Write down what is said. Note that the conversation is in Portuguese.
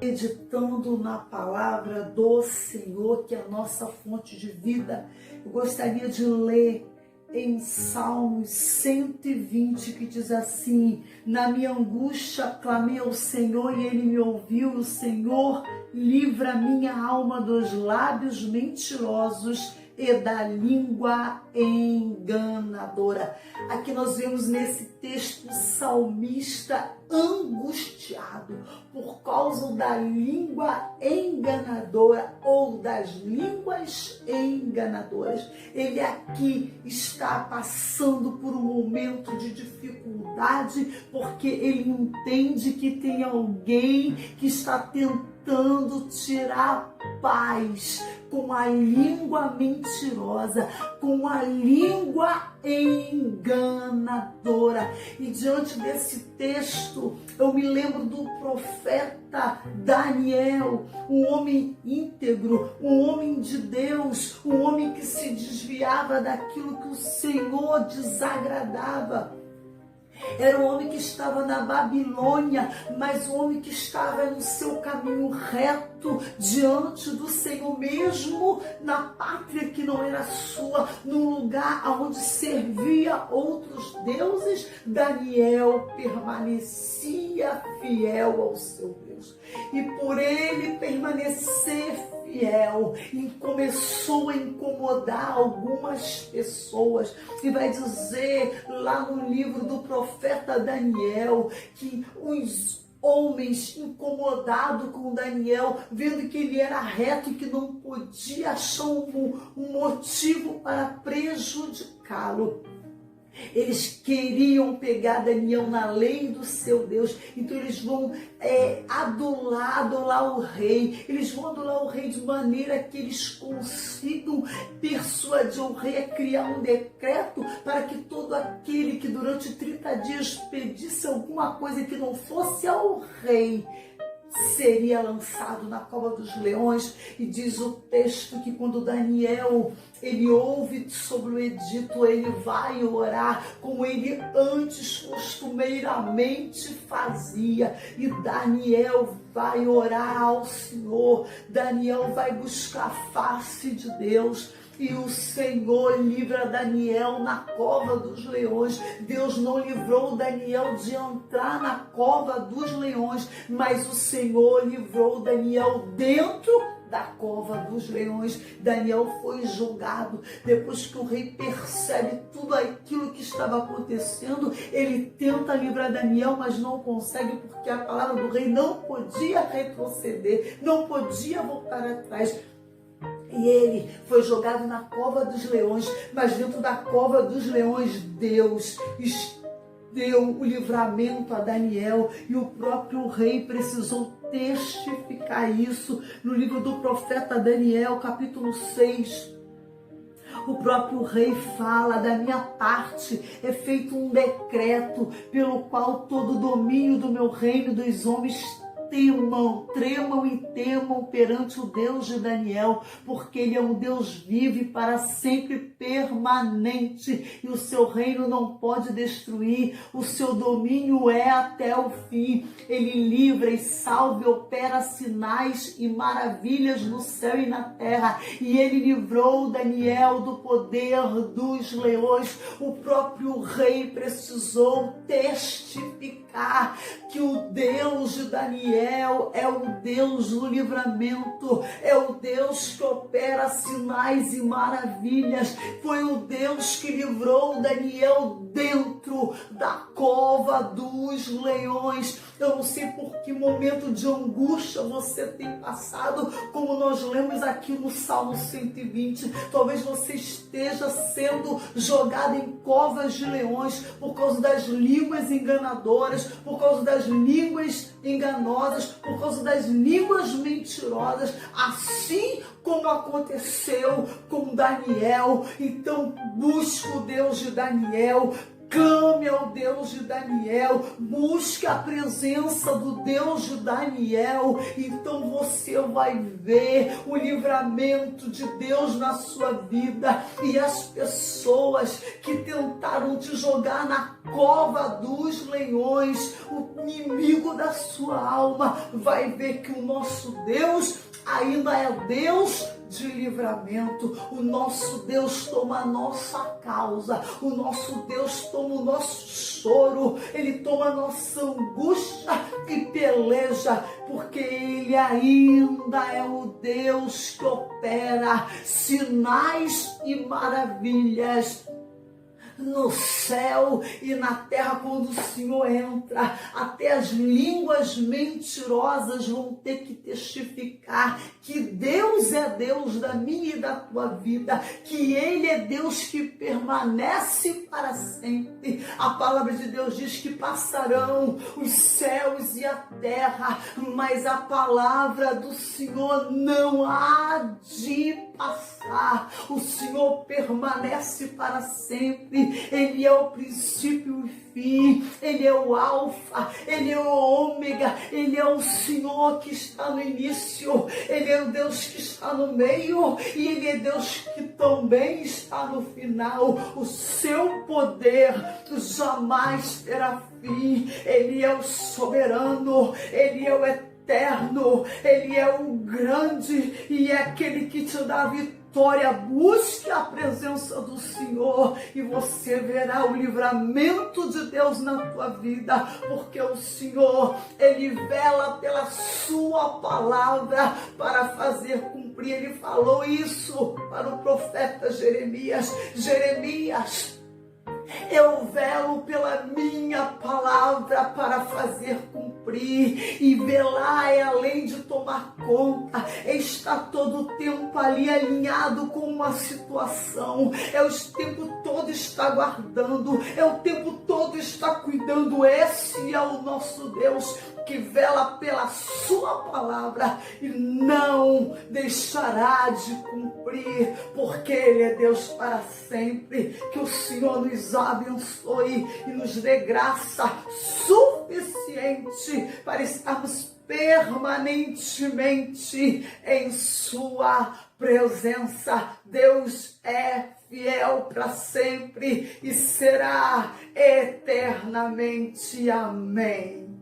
Meditando na palavra do Senhor, que é a nossa fonte de vida, eu gostaria de ler em Salmos 120, que diz assim: na minha angústia clamei ao Senhor e Ele me ouviu. O Senhor livra minha alma dos lábios mentirosos e da língua enganadora. Aqui nós vemos nesse texto o salmista angustiado por causa da língua enganadora ou das línguas enganadoras. Ele aqui está passando por um momento de dificuldade porque ele entende que tem alguém que está tentando tirar paz com a língua mentirosa, com a língua enganadora. E diante desse texto, eu me lembro do profeta Daniel, um homem íntegro, um homem de Deus, um homem que se desviava daquilo que o Senhor desagradava. Era um homem que estava na Babilônia, mas um homem que estava no seu caminho reto diante do Senhor, mesmo na pátria que não era sua, num lugar onde servia outros deuses. Daniel permanecia fiel ao seu Deus. E por ele permanecer fiel, começou a incomodar algumas pessoas. E vai dizer lá no livro do profeta Daniel que os homens incomodados com Daniel, vendo que ele era reto e que não podia achar um motivo para prejudicá-lo, eles queriam pegar Daniel na lei do seu Deus. Então eles vão adular o rei. Eles vão adular o rei de maneira que eles consigam persuadir o rei a criar um decreto para que todo aquele que durante 30 dias pedisse alguma coisa que não fosse ao rei seria lançado na cova dos leões. E diz o texto que quando Daniel ele ouve sobre o edito, ele vai orar como ele antes costumeiramente fazia. E Daniel vai orar ao Senhor. Daniel vai buscar a face de Deus. E o Senhor livra Daniel na cova dos leões. Deus não livrou Daniel de entrar na cova dos leões, mas o Senhor livrou Daniel dentro da cova dos leões. Daniel foi julgado. Depois que o rei percebe tudo aquilo que estava acontecendo, ele tenta livrar Daniel, mas não consegue, porque a palavra do rei não podia retroceder, não podia voltar atrás. E ele foi jogado na cova dos leões, mas dentro da cova dos leões, Deus deu o livramento a Daniel, e o próprio rei precisou testificar isso no livro do profeta Daniel, capítulo 6. O próprio rei fala: da minha parte é feito um decreto pelo qual todo o domínio do meu reino dos homens tremam e temam perante o Deus de Daniel, porque ele é um Deus vivo e para sempre permanente, e o seu reino não pode destruir, o seu domínio é até o fim. Ele livra e salva e opera sinais e maravilhas no céu e na terra, e ele livrou Daniel do poder dos leões. O próprio rei precisou testificar que o Deus de Daniel é o Deus do livramento, é o Deus que opera sinais e maravilhas. Foi o Deus que livrou Daniel dentro da cova dos leões. Eu não sei por que momento de angústia você tem passado, como nós lemos aqui no Salmo 120. Talvez você esteja sendo jogado em covas de leões por causa das línguas enganadoras, por causa das línguas enganosas, por causa das línguas mentirosas, assim como aconteceu com Daniel. Então busca o Deus de Daniel, Clame ao Deus de Daniel, busque a presença do Deus de Daniel, então você vai ver o livramento de Deus na sua vida. E as pessoas que tentaram te jogar na cova dos leões, o inimigo da sua alma, vai ver que o nosso Deus ainda é Deus de livramento. O nosso Deus toma a nossa causa, o nosso Deus toma o nosso choro, Ele toma a nossa angústia e peleja, porque Ele ainda é o Deus que opera sinais e maravilhas no céu e na terra. Quando o Senhor entra, até as línguas mentirosas vão ter que testificar que Deus é Deus da minha e da tua vida, que Ele é Deus que permanece para sempre. A palavra de Deus diz que passarão os céus e a terra, mas a palavra do Senhor não há de passar. O Senhor permanece para sempre. Ele é o princípio e fim, Ele é o alfa, Ele é o ômega, Ele é o Senhor que está no início, Ele é o Deus que está no meio e Ele é Deus que também está no final. O seu poder jamais terá fim. Ele é o soberano, Ele é o eterno, Ele é o grande e é aquele que te dá vitória. Busque a presença do Senhor e você verá o livramento de Deus na tua vida, porque o Senhor, Ele vela pela sua palavra para fazer cumprir. Ele falou isso para o profeta Jeremias. Jeremias, eu velo pela minha palavra para fazer cumprir. E velar é além de tomar conta, é estar todo o tempo ali alinhado com uma situação, é o tempo todo estar guardando, é o tempo todo estar cuidando. Esse é o nosso Deus que vela pela sua palavra e não deixará de cumprir, porque Ele é Deus para sempre. Que o Senhor nos abençoe e nos dê graça suficiente para estarmos permanentemente em sua presença. Deus é fiel para sempre e será eternamente. Amém.